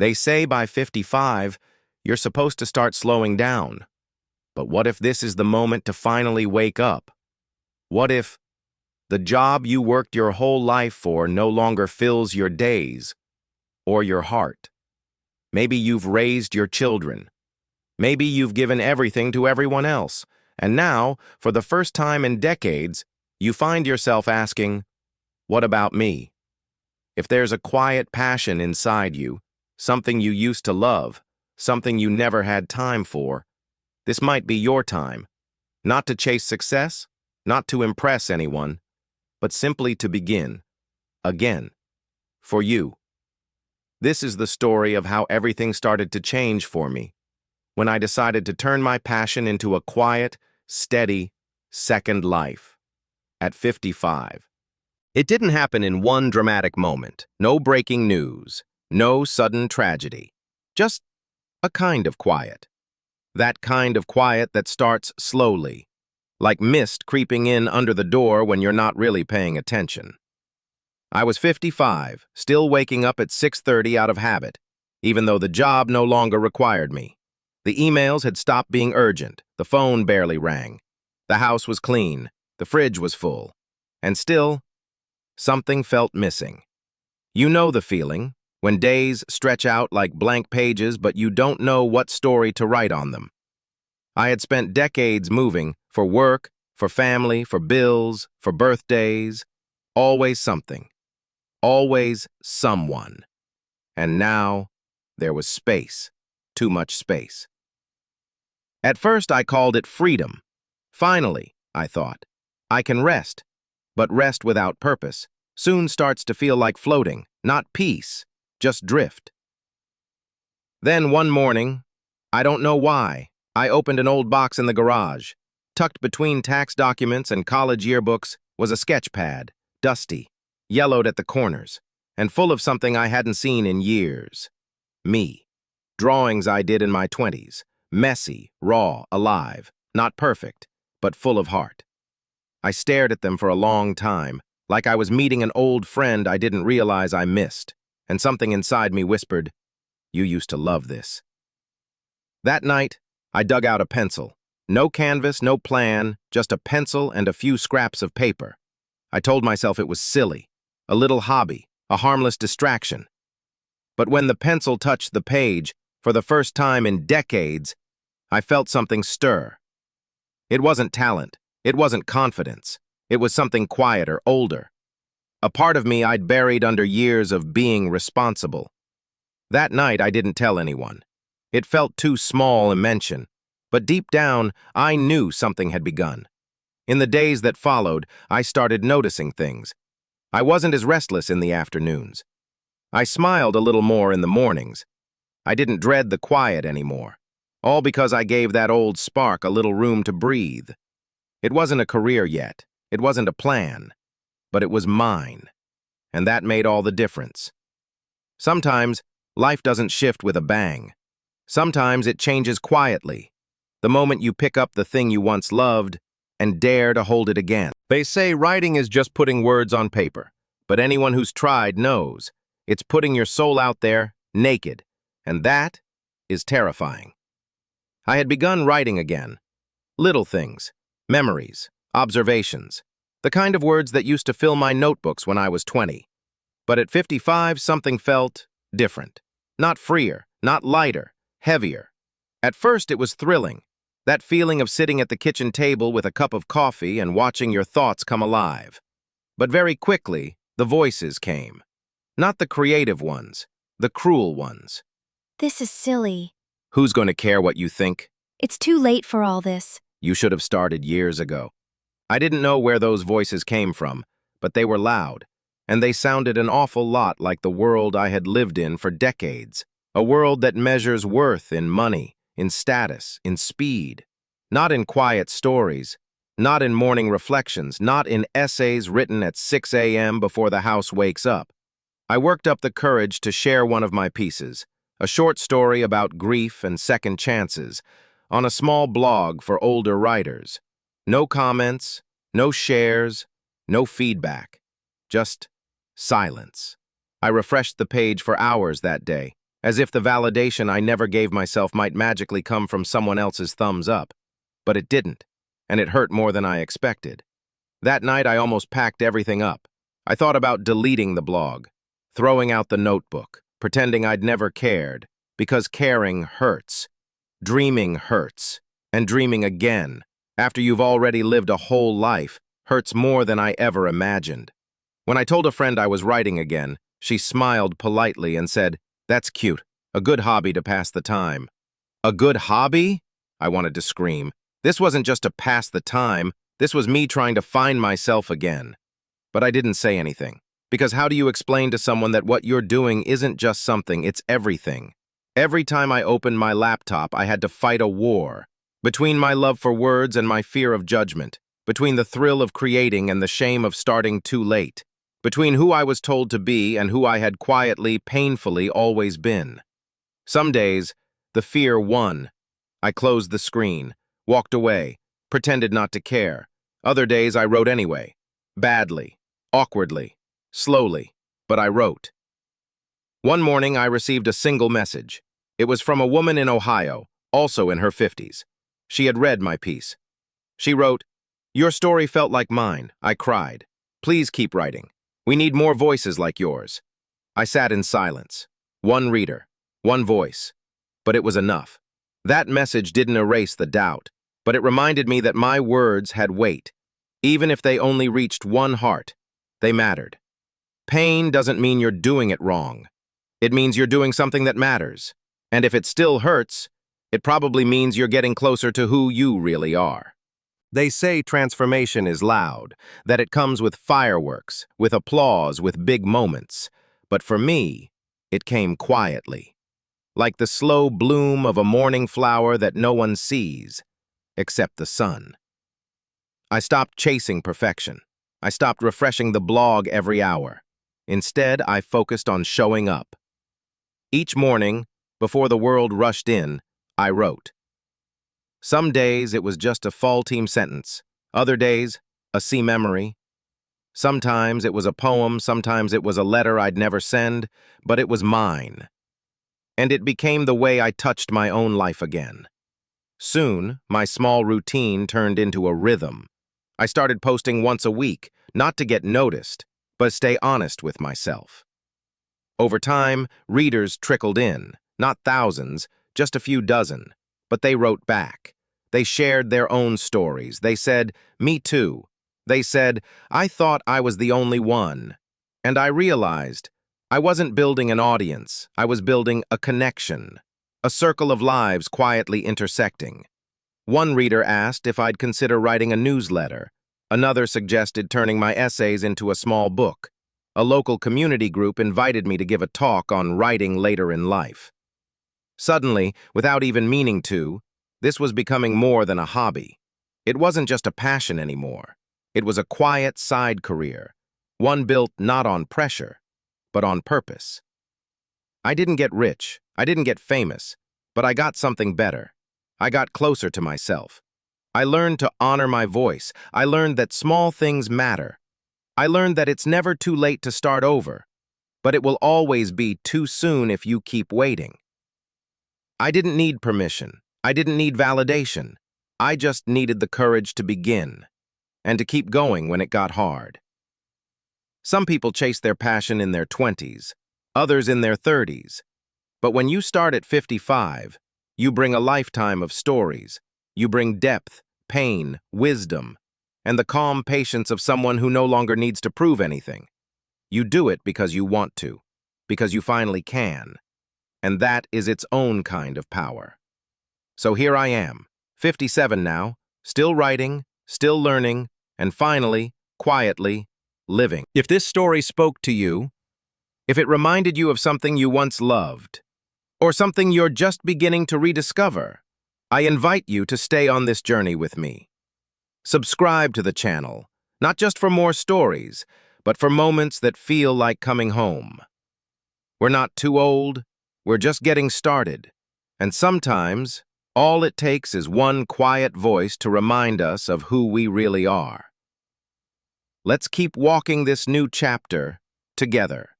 They say by 55, you're supposed to start slowing down. But what if this is the moment to finally wake up? What if the job you worked your whole life for no longer fills your days or your heart? Maybe you've raised your children. Maybe you've given everything to everyone else. And now, for the first time in decades, you find yourself asking, what about me? If there's a quiet passion inside you, something you used to love, something you never had time for, this might be your time. Not to chase success, not to impress anyone, but simply to begin. Again. For you. This is the story of how everything started to change for me, when I decided to turn my passion into a quiet, steady, second life. At 55. It didn't happen in one dramatic moment. No breaking news. No sudden tragedy. Just a kind of quiet. That kind of quiet that starts slowly, like mist creeping in under the door when you're not really paying attention. I was 55, still waking up at 6:30 out of habit, even though the job no longer required me. The emails had stopped being urgent, the phone barely rang, the house was clean, the fridge was full, and still, something felt missing. You know the feeling, when days stretch out like blank pages but you don't know what story to write on them. I had spent decades moving, for work, for family, for bills, for birthdays, always something, always someone. And now, there was space, too much space. At first I called it freedom. Finally, I thought, I can rest, but rest without purpose soon starts to feel like floating, not peace, just drift. Then one morning, I don't know why, I opened an old box in the garage. Tucked between tax documents and college yearbooks was a sketch pad, dusty, yellowed at the corners, and full of something I hadn't seen in years. Me. Drawings I did in my 20s, messy, raw, alive, not perfect, but full of heart. I stared at them for a long time, like I was meeting an old friend I didn't realize I missed, and something inside me whispered, "You used to love this." That night, I dug out a pencil. No canvas, no plan, just a pencil and a few scraps of paper. I told myself it was silly, a little hobby, a harmless distraction. But when the pencil touched the page, for the first time in decades, I felt something stir. It wasn't talent, it wasn't confidence, it was something quieter, older. A part of me I'd buried under years of being responsible. That night I didn't tell anyone. It felt too small a mention, but deep down I knew something had begun. In the days that followed, I started noticing things. I wasn't as restless in the afternoons. I smiled a little more in the mornings. I didn't dread the quiet anymore, all because I gave that old spark a little room to breathe. It wasn't a career yet, it wasn't a plan, but it was mine, and that made all the difference. Sometimes, life doesn't shift with a bang. Sometimes it changes quietly, the moment you pick up the thing you once loved and dare to hold it again. They say writing is just putting words on paper, but anyone who's tried knows it's putting your soul out there, naked, and that is terrifying. I had begun writing again. Little things, memories, observations, the kind of words that used to fill my notebooks when I was 20. But at 55, something felt different. Not freer, not lighter, heavier. At first, it was thrilling. That feeling of sitting at the kitchen table with a cup of coffee and watching your thoughts come alive. But very quickly, the voices came. Not the creative ones, the cruel ones. This is silly. Who's going to care what you think? It's too late for all this. You should have started years ago. I didn't know where those voices came from, but they were loud, and they sounded an awful lot like the world I had lived in for decades. A world that measures worth in money, in status, in speed. Not in quiet stories, not in morning reflections, not in essays written at 6 a.m. before the house wakes up. I worked up the courage to share one of my pieces, a short story about grief and second chances, on a small blog for older writers. No comments, no shares, no feedback. Just silence. I refreshed the page for hours that day, as if the validation I never gave myself might magically come from someone else's thumbs up. But it didn't, and it hurt more than I expected. That night, I almost packed everything up. I thought about deleting the blog, throwing out the notebook, pretending I'd never cared, because caring hurts. Dreaming hurts, and dreaming again, after you've already lived a whole life, hurts more than I ever imagined. When I told a friend I was writing again, she smiled politely and said, "That's cute, a good hobby to pass the time." A good hobby? I wanted to scream. This wasn't just to pass the time, this was me trying to find myself again. But I didn't say anything, because how do you explain to someone that what you're doing isn't just something, it's everything? Every time I opened my laptop, I had to fight a war. Between my love for words and my fear of judgment. Between the thrill of creating and the shame of starting too late. Between who I was told to be and who I had quietly, painfully always been. Some days, the fear won. I closed the screen, walked away, pretended not to care. Other days I wrote anyway. Badly, awkwardly, slowly, but I wrote. One morning I received a single message. It was from a woman in Ohio, also in her 50s. She had read my piece. She wrote, "Your story felt like mine. I cried. Please keep writing. We need more voices like yours." I sat in silence. One reader, one voice. But it was enough. That message didn't erase the doubt, but it reminded me that my words had weight. Even if they only reached one heart, they mattered. Pain doesn't mean you're doing it wrong. It means you're doing something that matters. And if it still hurts, it probably means you're getting closer to who you really are. They say transformation is loud, that it comes with fireworks, with applause, with big moments. But for me, it came quietly. Like the slow bloom of a morning flower that no one sees, except the sun. I stopped chasing perfection. I stopped refreshing the blog every hour. Instead, I focused on showing up. Each morning, before the world rushed in, I wrote. Some days it was just a fall team sentence. Other days, a sea memory. Sometimes it was a poem, sometimes it was a letter I'd never send, but it was mine. And it became the way I touched my own life again. Soon, my small routine turned into a rhythm. I started posting once a week, not to get noticed, but stay honest with myself. Over time, readers trickled in, not thousands, just a few dozen, but they wrote back. They shared their own stories. They said, "Me too." They said, "I thought I was the only one." And I realized I wasn't building an audience. I was building a connection, a circle of lives quietly intersecting. One reader asked if I'd consider writing a newsletter. Another suggested turning my essays into a small book. A local community group invited me to give a talk on writing later in life. Suddenly, without even meaning to, this was becoming more than a hobby. It wasn't just a passion anymore. It was a quiet side career, one built not on pressure, but on purpose. I didn't get rich, I didn't get famous, but I got something better. I got closer to myself. I learned to honor my voice. I learned that small things matter. I learned that it's never too late to start over, but it will always be too soon if you keep waiting. I didn't need permission. I didn't need validation. I just needed the courage to begin and to keep going when it got hard. Some people chase their passion in their 20s, others in their 30s. But when you start at 55, you bring a lifetime of stories. You bring depth, pain, wisdom, and the calm patience of someone who no longer needs to prove anything. You do it because you want to, because you finally can. And that is its own kind of power. So here I am, 57 now, still writing, still learning, and finally, quietly, living. If this story spoke to you, if it reminded you of something you once loved, or something you're just beginning to rediscover, I invite you to stay on this journey with me. Subscribe to the channel, not just for more stories, but for moments that feel like coming home. We're not too old, we're just getting started, and sometimes all it takes is one quiet voice to remind us of who we really are. Let's keep walking this new chapter together.